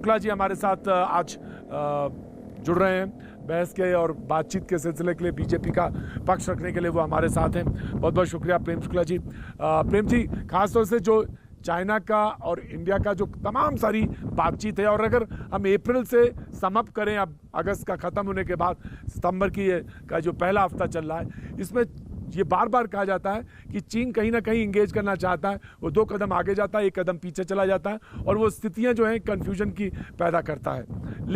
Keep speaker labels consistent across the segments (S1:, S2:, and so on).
S1: शुक्ला जी हमारे साथ आज जुड़ रहे हैं बहस के और बातचीत के सिलसिले के लिए, बीजेपी का पक्ष रखने के लिए वो हमारे साथ हैं। बहुत बहुत शुक्रिया प्रेम शुक्ला जी। प्रेम जी, खासतौर से जो चाइना का और इंडिया का जो तमाम सारी बातचीत है, और अगर हम अप्रैल से समअप करें, अब अगस्त का ख़त्म होने के बाद सितंबर का जो पहला हफ्ता चल रहा है, इसमें ये बार बार कहा जाता है कि चीन कहीं ना कहीं इंगेज करना चाहता है। वो 2 कदम आगे जाता है, 1 कदम पीछे चला जाता है, और वो स्थितियां जो हैं कन्फ्यूजन की पैदा करता है।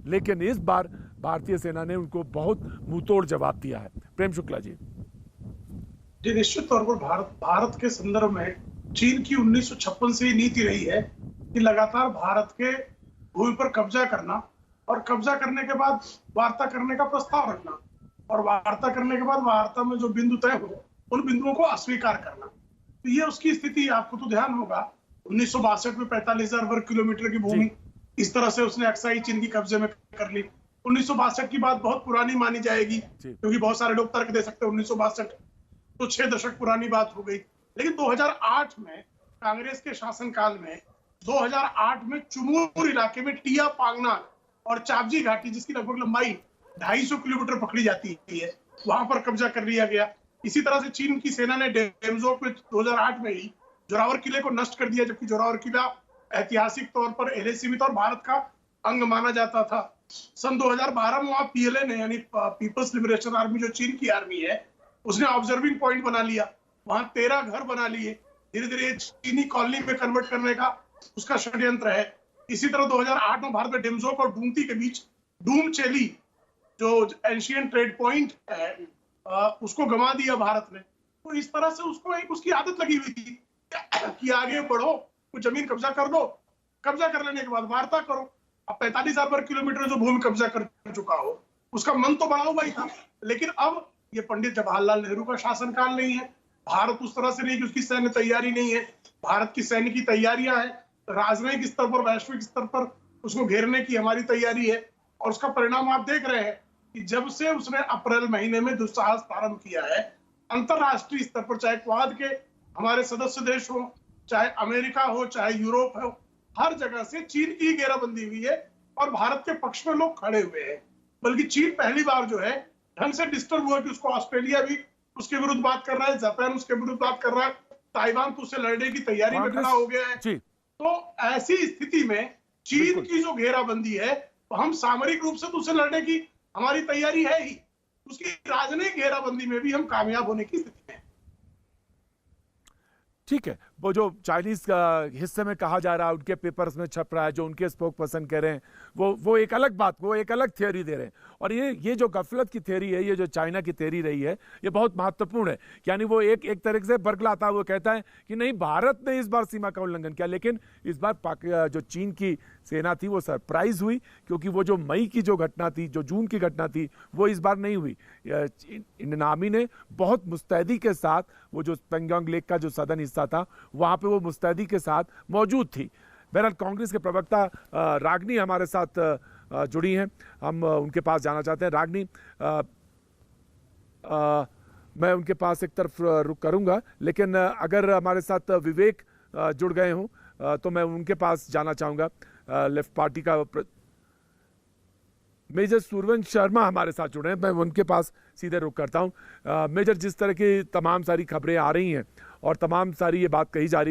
S1: लेकिन इस बार भारतीय सेना ने उनको बहुत मुंहतोड़ जवाब दिया है। प्रेम शुक्ला जी।
S2: जी, निश्चित तौर पर भारत के संदर्भ में चीन की 1956 से ही नीति रही है कि लगातार भारत के भूमि पर कब्जा करना, और कब्जा करने के बाद वार्ता करने का प्रस्ताव रखना, और वार्ता करने के बाद वार्ता में जो बिंदु तय हो उन बिंदुओं को अस्वीकार करना। तो ये उसकी स्थिति, आपको तो ध्यान होगा 1962 में 45,000 वर्ग किलोमीटर की भूमि इस तरह से उसने अक्साई चीन की कब्जे में कर ली। 1962 की बात बहुत पुरानी मानी जाएगी, क्योंकि बहुत सारे लोग तर्क दे सकते हैं 1962 तो 6 दशक पुरानी बात हो गई। लेकिन 2008 में कांग्रेस के शासनकाल में 2008 में चुमूर इलाके में टिया पांगनांग और चापजी घाटी, जिसकी लगभग लंबाई 250 किलोमीटर पकड़ी जाती है, वहां पर कब्जा कर लिया गया। इसी तरह से चीन की सेना ने डेमजोक में 2008 में ही जोरावर किले को नष्ट कर दिया, जबकि जोरावर किला ऐतिहासिक तौर पर एलएसीबी और भारत का अंग माना जाता था। सन 2012 में वहां पीएलए ने, यानी पीपल्स लिबरेशन आर्मी, जो चीन की आर्मी है, उसने ऑब्जर्विंग पॉइंट बना लिया, वहां 13 घर बना लिए। धीरे धीरे चीनी कॉलोनी में कन्वर्ट करने का उसका षड्यंत्र है। इसी तरह 2008 में भारत में डेमजोक और डूमती के बीच डूम चेली, जो एंशियंट ट्रेड पॉइंट है, उसको गंवा दिया भारत ने। तो इस तरह से उसको एक उसकी आदत लगी हुई थी कि आगे बढ़ो, कुछ जमीन कब्जा कर दो, कब्जा कर लेने के बाद वार्ता करो। अब 45,000 वर्ग किलोमीटर जो भूमि कब्जा कर चुका हो, उसका मन तो बड़ा हुआ ही था। लेकिन अब ये पंडित जवाहरलाल नेहरू का शासनकाल नहीं है, भारत उस तरह से नहीं कि उसकी सैन्य तैयारी नहीं है। भारत की सैन्य की तैयारियां हैं, राजनयिक स्तर पर, वैश्विक स्तर पर उसको घेरने की हमारी तैयारी है। और उसका परिणाम आप देख रहे हैं कि जब से उसने अप्रैल महीने में दुस्साहस प्रारंभ किया है, अंतरराष्ट्रीय स्तर पर, चाहे क्वाड के हमारे सदस्य देश हो, चाहे अमेरिका हो, चाहे यूरोप हो, हर जगह से चीन की घेराबंदी हुई है और भारत के पक्ष में लोग खड़े हुए हैं। बल्कि चीन पहली बार जो है ढंग से डिस्टर्ब हुआ कि उसको ऑस्ट्रेलिया भी उसके विरुद्ध बात कर रहा है, जापान उसके विरुद्ध बात कर रहा है, ताइवान तो उससे लड़ने की तैयारी में खड़ा हो गया है। तो ऐसी स्थिति में चीन की जो घेराबंदी है, तो हम सामरिक रूप से तो उससे लड़ने की हमारी तैयारी है ही, उसकी राजनयिक घेराबंदी में भी हम कामयाब होने की स्थिति में।
S1: ठीक है, वो जो चाइनीज का हिस्से में कहा जा रहा है, उनके पेपर्स में छप रहा है, जो उनके स्पोक पर्सन कह रहे हैं, वो एक अलग बात, वो एक अलग थियोरी दे रहे हैं। और ये जो गफलत की थियोरी है, ये जो चाइना की थियोरी रही है, ये बहुत महत्वपूर्ण है। यानी वो एक तरीके से बरगलाता है, वो कहता है कि नहीं, भारत ने इस बार सीमा का उल्लंघन किया। लेकिन इस बार जो चीन की सेना थी वो सरप्राइज हुई, क्योंकि वो जो मई की जो घटना थी, जो जून की घटना थी, वो इस बार नहीं हुई। इंडियन आर्मी ने बहुत मुस्तैदी के साथ, वो जो पेंगोंग लेक का जो सदन हिस्सा था, वहां पे वो मुस्तैदी के साथ मौजूद थी। बहरहाल कांग्रेस के प्रवक्ता रागनी हमारे साथ जुड़ी हैं, हम उनके पास जाना चाहते हैं। रागनी, मैं उनके पास एक तरफ रुक करूंगा, लेकिन अगर हमारे साथ विवेक जुड़ गए हों तो मैं उनके पास जाना चाहूंगा। लेफ्ट पार्टी का मेजर सूर्यवंश शर्मा हमारे साथ जुड़े हैं, मैं उनके पास सीधे रुक करता हूं। मेजर, जिस तरह की तमाम सारी खबरें आ रही हैं और तमाम सारी ये बात कही जा रही